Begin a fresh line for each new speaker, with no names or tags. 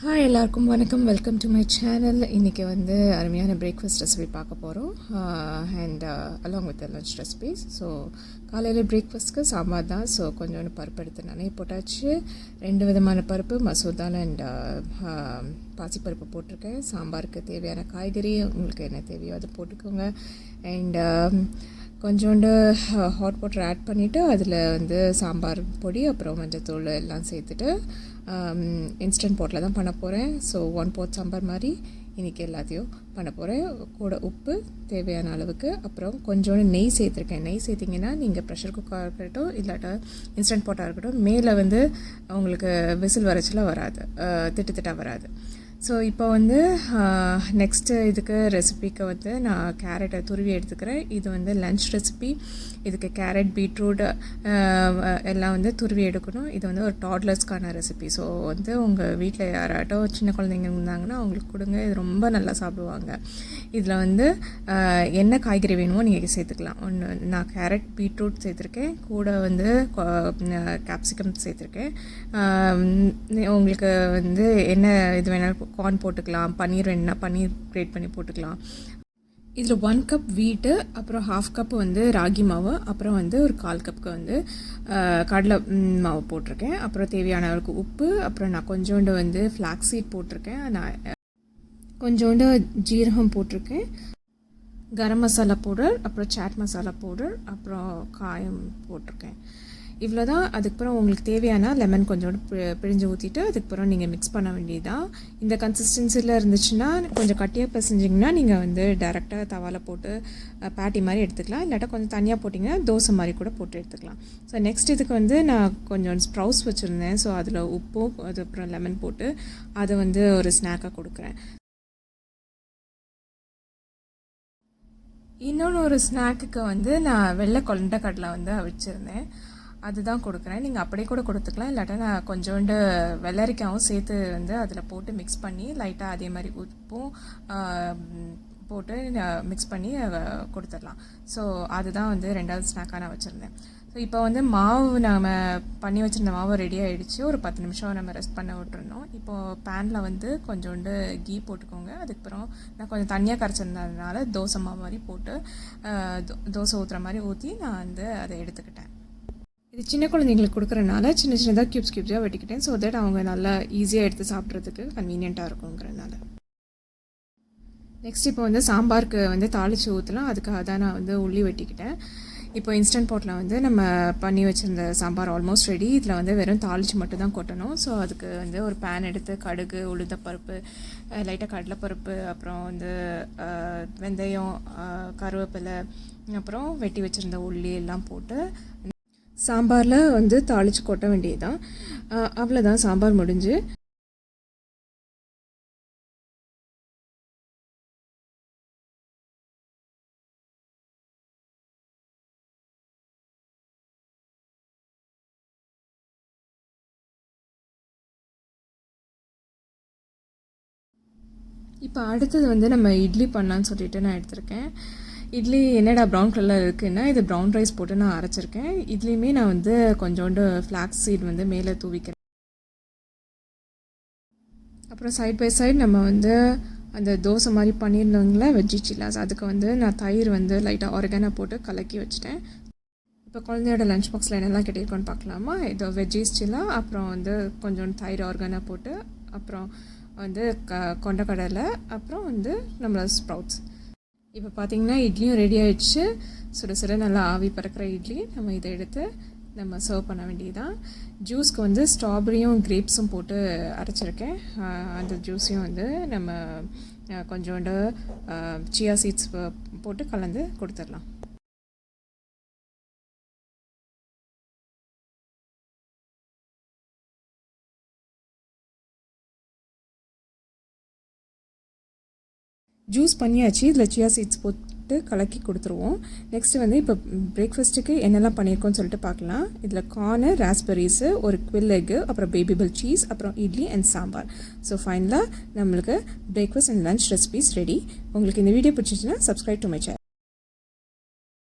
Hi எல்லாருக்கும் வணக்கம். Welcome to my channel. இன்றைக்கி வந்து அருமையான பிரேக்ஃபாஸ்ட் ரெசிபி பார்க்க போகிறோம் and along with lunch recipes. So காலையில் பிரேக்ஃபாஸ்ட்க்கு சாம்பார் தான். ஸோ கொஞ்சோண்டு பருப்பு எடுத்து நானே போட்டாச்சு. 2 விதமான பருப்பு, மசூர் தால் அண்ட் பாசிப்பருப்பு போட்டிருக்கேன். சாம்பாருக்கு தேவையான காய்கறி உங்களுக்கு என்ன தேவையோ அதை போட்டுக்கோங்க. அண்ட் கொஞ்சோண்டு ஹாட் வாட்டர் ஆட் பண்ணிவிட்டு அதில் வந்து சாம்பார் பொடி அப்புறம் மஞ்சத்தூள் எல்லாம் சேர்த்துட்டு இன்ஸ்டன்ட் பாட்டில் தான் பண்ண போகிறேன். ஸோ 1/4 சாம்பார் மாதிரி இன்றைக்கி எல்லாத்தையும் பண்ண போகிறேன். கூட உப்பு தேவையான அளவுக்கு, அப்புறம் கொஞ்சோண்டு நெய் சேர்த்துருக்கேன். நெய் சேர்த்திங்கன்னா நீங்கள் ப்ரெஷர் குக்கராக இருக்கட்டும் இல்லாட்டா இன்ஸ்டன்ட் பாட்டாக இருக்கட்டும், மேலே வந்து உங்களுக்கு விசில் வரைச்சல வராது, திட்டாக வராது. ஸோ இப்போ வந்து நெக்ஸ்ட்டு இதுக்கு ரெசிபிக்கு வந்து நான் கேரட்டை துருவி எடுத்துக்கிறேன். இது வந்து லன்ச் ரெசிபி. இதுக்கு கேரட், பீட்ரூட் எல்லாம் வந்து துருவி எடுக்கணும். இது வந்து ஒரு டாட்லர்ஸ்க்கான ரெசிபி. ஸோ வந்து உங்கள் வீட்டில் யாராட்டும் சின்ன குழந்தைங்க இருந்தாங்கன்னா அவங்களுக்கு கொடுங்க. இது ரொம்ப நல்லா சாப்பிடுவாங்க. இதில் வந்து என்ன காய்கறி வேணுமோ நீங்கள் சேர்த்துக்கலாம். நான் கேரட், பீட்ரூட் சேர்த்துருக்கேன். கூட வந்து கேப்சிகம் சேர்த்துருக்கேன். உங்களுக்கு வந்து என்ன இது வேணாலும் கார்ன் போட்டுக்கலாம், பன்னீர் வேணுன்னா பன்னீர் கிரேட் பண்ணி போட்டுக்கலாம். இதில் 1 கப் வீட்டு, அப்புறம் 1/2 கப் வந்து ராகி மாவு, அப்புறம் வந்து ஒரு 1/4 கப்புக்கு வந்து கடலை மாவு போட்டிருக்கேன். அப்புறம் தேவையான அளவுக்கு உப்பு, அப்புறம் நான் கொஞ்சோண்டு வந்து ஃப்ளாக்ஸ் சீட் போட்டிருக்கேன். நான் கொஞ்சோண்டு ஜீரகம் போட்டிருக்கேன். கரம் மசாலா பவுடர், அப்புறம் சாட் மசாலா பவுடர், அப்புறம் காயம் போட்டிருக்கேன். இவ்வளோ தான். அதுக்கப்புறம் உங்களுக்கு தேவையான லெமன் கொஞ்சோண்டு பிழிஞ்சு ஊற்றிட்டு அதுக்கப்புறம் நீங்கள் மிக்ஸ் பண்ண வேண்டியதுதான். இந்த கன்சிஸ்டன்சியில் இருந்துச்சுன்னா கொஞ்சம் கட்டியாக பிசைஞ்சிங்கன்னா நீங்கள் வந்து டைரெக்டாக தவாவில் போட்டு பேட்டி மாதிரி எடுத்துக்கலாம். இல்லாட்டா கொஞ்சம் தனியாக போட்டிங்கன்னா தோசை மாதிரி கூட போட்டு எடுத்துக்கலாம். ஸோ நெக்ஸ்ட் இதுக்கு வந்து நான் கொஞ்சம் ஸ்ப்ரவுட்ஸ் வச்சுருந்தேன். ஸோ அதில் உப்பும் அதுக்கப்புறம் லெமன் போட்டு அதை வந்து ஒரு ஸ்நாக்காக கொடுக்குறேன். இன்னொன்று ஒரு ஸ்நாக்குக்கு வந்து நான் வெள்ளை கொண்டக்கடலை வந்து அவிச்சிருந்தேன். அதுதான் கொடுக்குறேன். நீங்கள் அப்படியே கூட கொடுத்துக்கலாம். இல்லாட்டா நான் கொஞ்சோண்டு வெள்ளரிக்காவும் சேர்த்து வந்து அதில் போட்டு மிக்ஸ் பண்ணி லைட்டாக அதே மாதிரி உப்பும் போட்டு மிக்ஸ் பண்ணி கொடுத்துடலாம். ஸோ அதுதான் வந்து 2வது ஸ்நாக்காக நான் வச்சுருந்தேன். ஸோ இப்போ வந்து மாவு நம்ம பண்ணி வச்சுருந்த மாவு ரெடி ஆகிடுச்சு. ஒரு 10 நிமிஷம் நம்ம ரெஸ்ட் பண்ண விட்டுருந்தோம். இப்போது பேனில் வந்து கொஞ்சோண்டு கீ போட்டுக்கோங்க. அதுக்கப்புறம் நான் கொஞ்சம் தண்ணியாக கரைச்சிருந்ததுனால தோசை மாவு மாதிரி போட்டு தோசை ஊற்றுற மாதிரி ஊற்றி நான் வந்து அதை எடுத்துக்கிட்டேன். இது சின்ன குழந்தைங்களுக்கு கொடுக்குறனால சின்ன சின்னதாக க்யூப்ஸாக வெட்டிக்கிட்டேன். ஸோ தட் அவங்க நல்லா ஈஸியாக எடுத்து சாப்பிட்றதுக்கு கன்வீனியண்ட்டாக இருக்குங்கிறதுனால. நெக்ஸ்ட் இப்போ வந்து சாம்பாருக்கு வந்து தாளித்து ஊற்றலாம். அதுக்காக தான் நான் வந்து உள்ளி வெட்டிக்கிட்டேன். இப்போ இன்ஸ்டன்ட் பாட்டில் வந்து நம்ம பண்ணி வச்சுருந்த சாம்பார் ஆல்மோஸ்ட் ரெடி. இதில் வந்து வெறும் தாளித்து மட்டும் தான் கொட்டணும். ஸோ அதுக்கு வந்து ஒரு பேன் எடுத்து கடுகு, உளுந்தப்பருப்பு, லைட்டாக கடலைப்பருப்பு, அப்புறம் வந்து வெந்தயம், கருவேப்பிலை, அப்புறம் வெட்டி வச்சுருந்த உள்ளி எல்லாம் போட்டு சாம்பாரில் வந்து தாளித்து கொட்ட வேண்டியதுதான். அவ்வளோதான், சாம்பார் முடிஞ்சு. இப்போ அடுத்தது வந்து நம்ம இட்லி பண்ணலான்னு சொல்லிட்டு நான் எடுத்திருக்கேன். இட்லி என்னடா ப்ரௌன் கலரில் இருக்குன்னா, இது ப்ரௌன் ரைஸ் போட்டு நான் அரைச்சிருக்கேன். இதுலேயுமே நான் வந்து கொஞ்சோண்டு ஃப்ளாக்ஸ் சீட் வந்து மேலே தூவிக்கிறேன். அப்புறம் சைட் பை சைடு நம்ம வந்து அந்த தோசை மாதிரி பண்ணியிருந்தோங்களா வெஜ்ஜி சில்லாஸ், அதுக்கு வந்து நான் தயிர் வந்து லைட்டாக ஆர்கானா போட்டு கலக்கி வச்சுட்டேன். இப்போ குழந்தையோட லஞ்ச் பாக்ஸில் என்னெல்லாம் கட்டியிருக்கோன்னு பார்க்கலாமா. இது வெஜ்ஜீஸ் சில்லா, அப்புறம் வந்து கொஞ்சோண்டு தயிர் ஆர்கானா போட்டு, அப்புறம் வந்து கொண்டக்கடலை, அப்புறம் வந்து நம்மளோட ஸ்ப்ரவுட்ஸ். இப்போ பார்த்திங்கன்னா இட்லியும் ரெடி ஆகிடுச்சு. சுட சுட நல்லா ஆவி பறக்கிற இட்லி. நம்ம இதை எடுத்து நம்ம சர்வ் பண்ண வேண்டியதுதான். ஜூஸ்க்கு வந்து ஸ்ட்ராபெரியும் கிரேப்ஸும் போட்டு அரைச்சிருக்கேன். அந்த ஜூஸையும் வந்து நம்ம கொஞ்சோண்டு சியா சீட்ஸ் போட்டு கலந்து கொடுத்துடலாம். ஜூஸ் பண்ணியாச்சு. இதில் சியா சீட்ஸ் போட்டு கலக்கி கொடுத்துருவோம். நெக்ஸ்ட்டு வந்து இப்போ பிரேக்ஃபாஸ்ட்டுக்கு என்னெல்லாம் பண்ணியிருக்கோன்னு சொல்லிட்டு பார்க்கலாம். இதில் கார்னு, ராஸ்பெரிஸு, ஒரு குவில் எக்கு, அப்புறம் பேபிபிள் சீஸ், அப்புறம் இட்லி அண்ட் சாம்பார். ஸோ ஃபைனலாக நம்மளுக்கு breakfast and lunch recipes ready. உங்களுக்கு இந்த வீடியோ பிடிச்சிச்சுன்னா சப்ஸ்கிரைப் டு மை சேனல்.